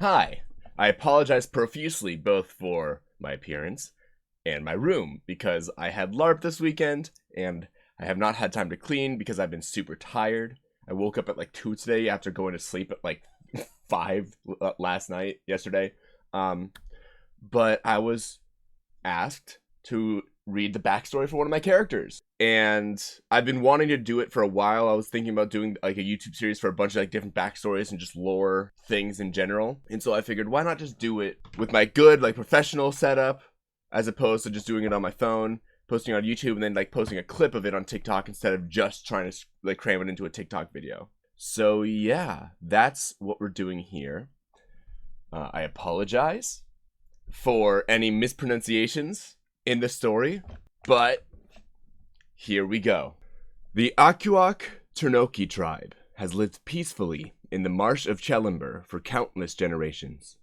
Hi. I apologize profusely both for my appearance and my room because I had LARP this weekend and I have not had time to clean because I've been super tired. I woke up at like 2 today after going to sleep at like 5 yesterday. Um, but I was asked to read the backstory for one of my characters. And I've been wanting to do it for a while. I was thinking about doing like a YouTube series for a bunch of like different backstories and just lore things in general. And so I figured, why not just do it with my good like professional setup as opposed to just doing it on my phone, posting it on YouTube, and then like posting a clip of it on TikTok instead of just trying to like cram it into a TikTok video. So yeah, that's what we're doing here. I apologize for any mispronunciations in the story, but here we go. The Akuak Turnoki tribe has lived peacefully in the marsh of Chelimber for countless generations.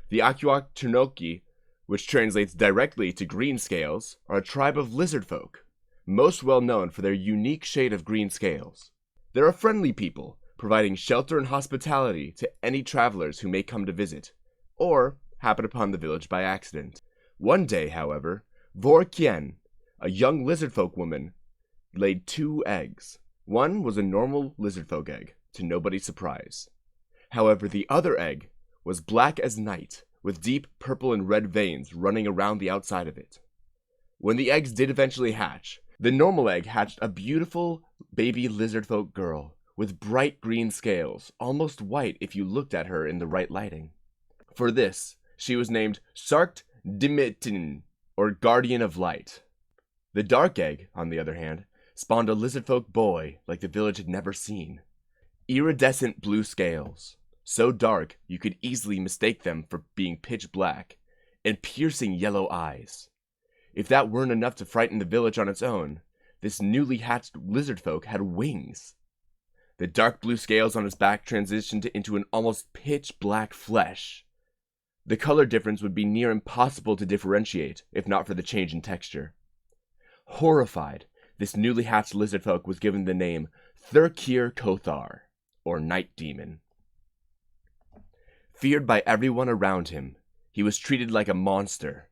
The Akuak Turnoki, which translates directly to green scales, are a tribe of lizard folk, most well known for their unique shade of green scales. They're a friendly people, providing shelter and hospitality to any travelers who may come to visit, or happen upon the village by accident. One day, however, Thurkear, a young lizardfolk woman, laid 2 eggs. One was a normal lizardfolk egg, to nobody's surprise. However, the other egg was black as night, with deep purple and red veins running around the outside of it. When the eggs did eventually hatch, the normal egg hatched a beautiful baby lizardfolk girl with bright green scales, almost white if you looked at her in the right lighting. For this, she was named Sarkt Dimitin, or Guardian of Light. The dark egg, on the other hand, spawned a lizardfolk boy like the village had never seen. Iridescent blue scales, so dark you could easily mistake them for being pitch black, and piercing yellow eyes. If that weren't enough to frighten the village on its own, this newly hatched lizardfolk had wings. The dark blue scales on his back transitioned into an almost pitch black flesh. The color difference would be near impossible to differentiate if not for the change in texture. Horrified, this newly hatched lizardfolk was given the name Thurkear Kothar, or Night Demon. Feared by everyone around him, he was treated like a monster.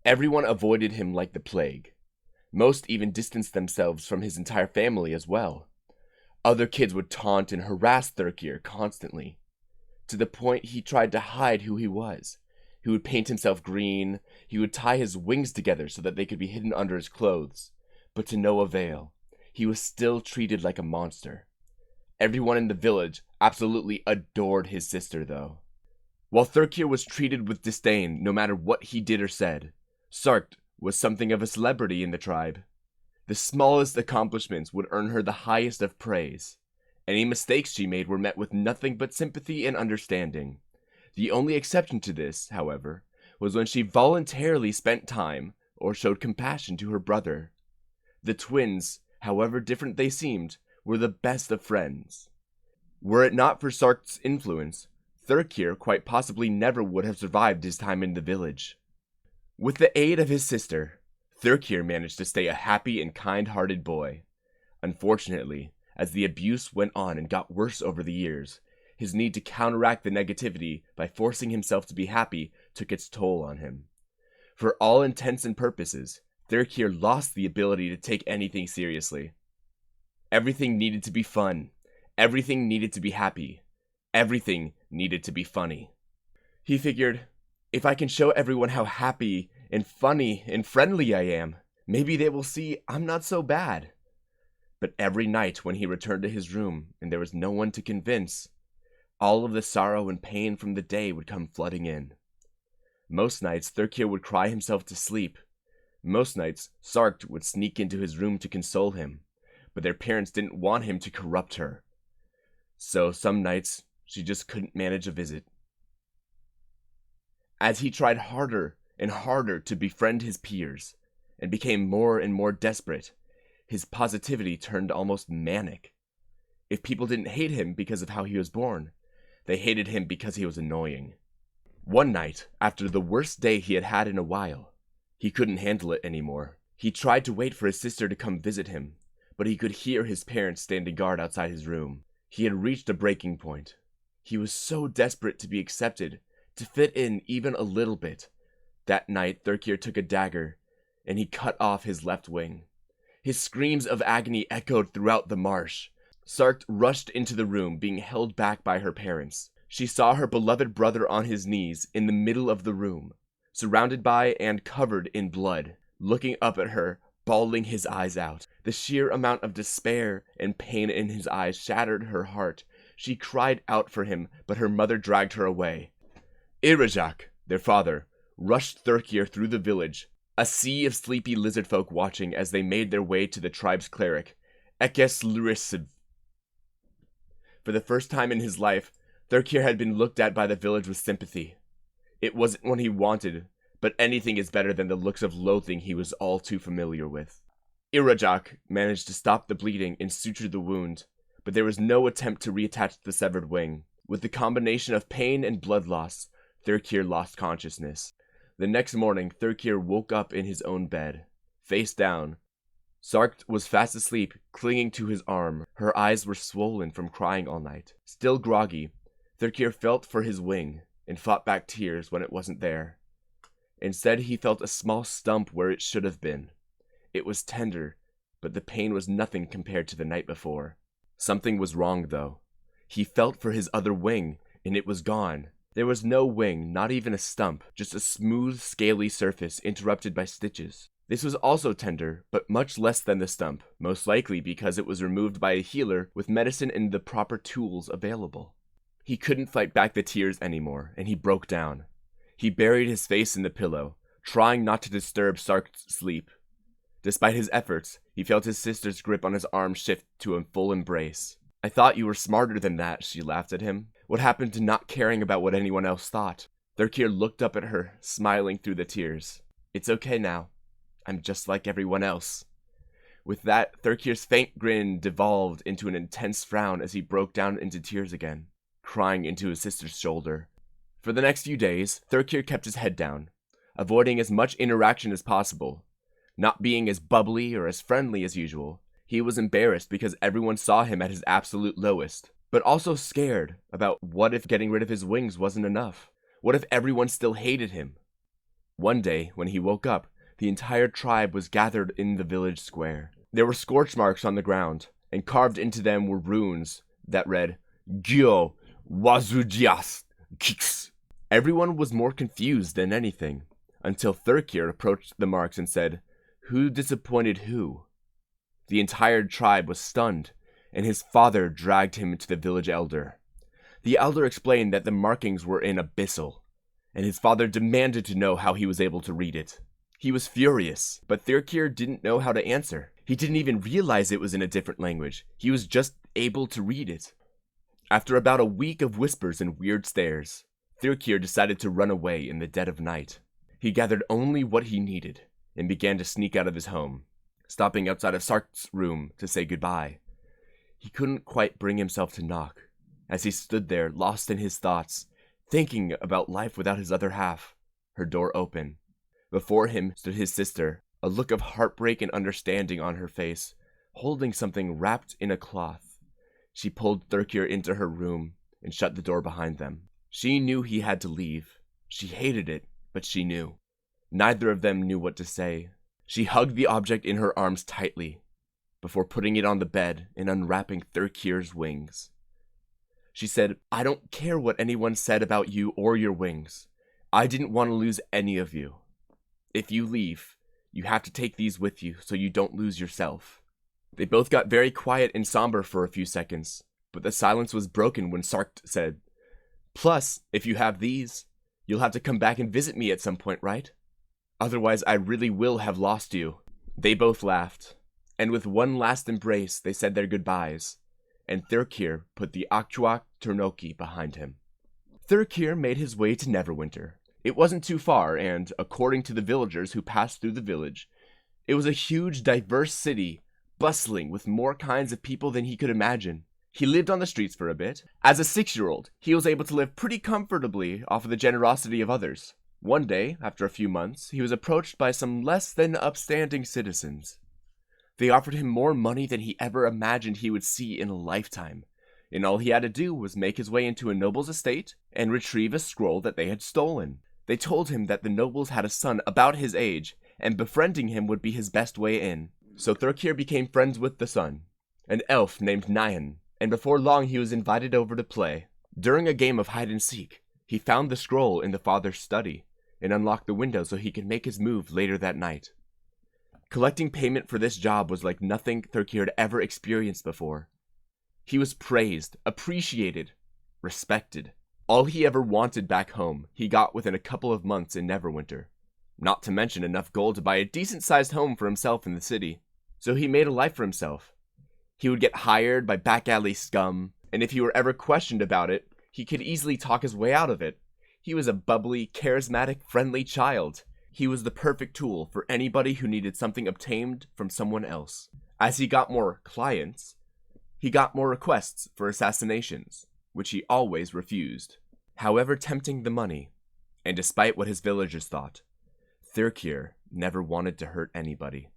Everyone avoided him like the plague. Most even distanced themselves from his entire family as well. Other kids would taunt and harass Thurkear constantly, to the point he tried to hide who he was. He would paint himself green, he would tie his wings together so that they could be hidden under his clothes, but to no avail. He was still treated like a monster. Everyone in the village absolutely adored his sister, though. While Thurkear was treated with disdain no matter what he did or said, Sarkt was something of a celebrity in the tribe. The smallest accomplishments would earn her the highest of praise. Any mistakes she made were met with nothing but sympathy and understanding. The only exception to this, however, was when she voluntarily spent time or showed compassion to her brother. The twins, however different they seemed, were the best of friends. Were it not for Sarkt's influence, Thurkear quite possibly never would have survived his time in the village. With the aid of his sister, Thurkear managed to stay a happy and kind-hearted boy. Unfortunately, as the abuse went on and got worse over the years, his need to counteract the negativity by forcing himself to be happy took its toll on him. For all intents and purposes, Thurkear lost the ability to take anything seriously. Everything needed to be fun. Everything needed to be happy. Everything needed to be funny. He figured, if I can show everyone how happy and funny and friendly I am, maybe they will see I'm not so bad. But every night when he returned to his room and there was no one to convince, all of the sorrow and pain from the day would come flooding in. Most nights, Thurkear would cry himself to sleep. Most nights, Sarkt would sneak into his room to console him, but their parents didn't want him to corrupt her. So some nights, she just couldn't manage a visit. As he tried harder and harder to befriend his peers, and became more and more desperate, his positivity turned almost manic. If people didn't hate him because of how he was born, they hated him because he was annoying. One night, after the worst day he had had in a while, he couldn't handle it anymore. He tried to wait for his sister to come visit him, but he could hear his parents standing guard outside his room. He had reached a breaking point. He was so desperate to be accepted to fit in even a little bit. That night, Thurkear took a dagger, and he cut off his left wing. His screams of agony echoed throughout the marsh. Sarkt rushed into the room, being held back by her parents. She saw her beloved brother on his knees in the middle of the room, surrounded by and covered in blood, looking up at her, bawling his eyes out. The sheer amount of despair and pain in his eyes shattered her heart. She cried out for him, but her mother dragged her away. Irajak, their father, rushed Thurkear through the village, a sea of sleepy lizard folk watching as they made their way to the tribe's cleric, Ekes Lurisiv. For the first time in his life, Thurkear had been looked at by the village with sympathy. It wasn't what he wanted, but anything is better than the looks of loathing he was all too familiar with. Irajak managed to stop the bleeding and suture the wound, but there was no attempt to reattach the severed wing. With the combination of pain and blood loss, Thurkear lost consciousness. The next morning, Thurkear woke up in his own bed, face down. Sarkt was fast asleep, clinging to his arm. Her eyes were swollen from crying all night. Still groggy, Thurkear felt for his wing and fought back tears when it wasn't there. Instead, he felt a small stump where it should have been. It was tender, but the pain was nothing compared to the night before. Something was wrong, though. He felt for his other wing, and it was gone. There was no wing, not even a stump, just a smooth, scaly surface interrupted by stitches. This was also tender, but much less than the stump, most likely because it was removed by a healer with medicine and the proper tools available. He couldn't fight back the tears anymore, and he broke down. He buried his face in the pillow, trying not to disturb Sarkt's sleep. Despite his efforts, he felt his sister's grip on his arm shift to a full embrace. "I thought you were smarter than that," she laughed at him. "What happened to not caring about what anyone else thought?" Thurkear looked up at her, smiling through the tears. "It's okay now. I'm just like everyone else." With that, Thurkear's faint grin devolved into an intense frown as he broke down into tears again, crying into his sister's shoulder. For the next few days, Thurkear kept his head down, avoiding as much interaction as possible. Not being as bubbly or as friendly as usual, he was embarrassed because everyone saw him at his absolute lowest, but also scared about what if getting rid of his wings wasn't enough? What if everyone still hated him? One day, when he woke up, the entire tribe was gathered in the village square. There were scorch marks on the ground, and carved into them were runes that read, Gyo Wazujias Kiks. Everyone was more confused than anything, until Thurkear approached the marks and said, "Who disappointed who?" The entire tribe was stunned, and his father dragged him to the village elder. The elder explained that the markings were in abyssal, and his father demanded to know how he was able to read it. He was furious, but Thurkear didn't know how to answer. He didn't even realize it was in a different language. He was just able to read it. After about a week of whispers and weird stares, Thurkear decided to run away in the dead of night. He gathered only what he needed, and began to sneak out of his home, stopping outside of Sarkt's room to say goodbye. He couldn't quite bring himself to knock. As he stood there, lost in his thoughts, thinking about life without his other half, her door opened. Before him stood his sister, a look of heartbreak and understanding on her face, holding something wrapped in a cloth. She pulled Thurkear into her room and shut the door behind them. She knew he had to leave. She hated it, but she knew. Neither of them knew what to say. She hugged the object in her arms tightly, before putting it on the bed and unwrapping Thurkear's wings. She said, "I don't care what anyone said about you or your wings. I didn't want to lose any of you. If you leave, you have to take these with you so you don't lose yourself." They both got very quiet and somber for a few seconds, but the silence was broken when Sarkt said, "Plus, if you have these, you'll have to come back and visit me at some point, right? Otherwise, I really will have lost you." They both laughed, and with one last embrace, they said their goodbyes, and Thurkear put the Akchuak Turnoki behind him. Thurkear made his way to Neverwinter. It wasn't too far, and, according to the villagers who passed through the village, it was a huge, diverse city, bustling with more kinds of people than he could imagine. He lived on the streets for a bit. As a 6-year-old, he was able to live pretty comfortably off of the generosity of others. One day, after a few months, he was approached by some less than upstanding citizens. They offered him more money than he ever imagined he would see in a lifetime, and all he had to do was make his way into a noble's estate and retrieve a scroll that they had stolen. They told him that the nobles had a son about his age, and befriending him would be his best way in. So Thurkear became friends with the son, an elf named Nyan, and before long he was invited over to play. During a game of hide-and-seek, he found the scroll in the father's study, and unlocked the window so he could make his move later that night. Collecting payment for this job was like nothing Thurkear had ever experienced before. He was praised, appreciated, respected. All he ever wanted back home, he got within a couple of months in Neverwinter. Not to mention enough gold to buy a decent-sized home for himself in the city. So he made a life for himself. He would get hired by back-alley scum, and if he were ever questioned about it, he could easily talk his way out of it. He was a bubbly, charismatic, friendly child. He was the perfect tool for anybody who needed something obtained from someone else. As he got more clients, he got more requests for assassinations, which he always refused. However tempting the money, and despite what his villagers thought, Thurkear never wanted to hurt anybody.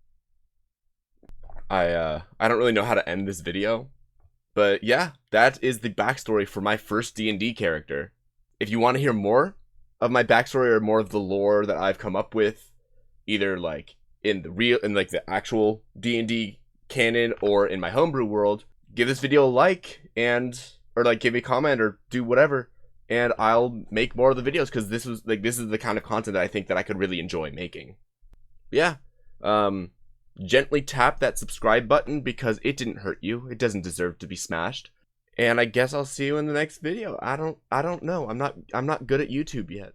I don't really know how to end this video, but yeah, that is the backstory for my first D&D character. If you want to hear more of my backstory or more of the lore that I've come up with, either like in the actual D&D canon or in my homebrew world, give this video a like or like give me a comment or do whatever, and I'll make more of the videos, because this is the kind of content that I think that I could really enjoy making. Yeah, gently tap that subscribe button because it didn't hurt you. It doesn't deserve to be smashed. And I guess I'll see you in the next video. I don't know. I'm not good at YouTube yet.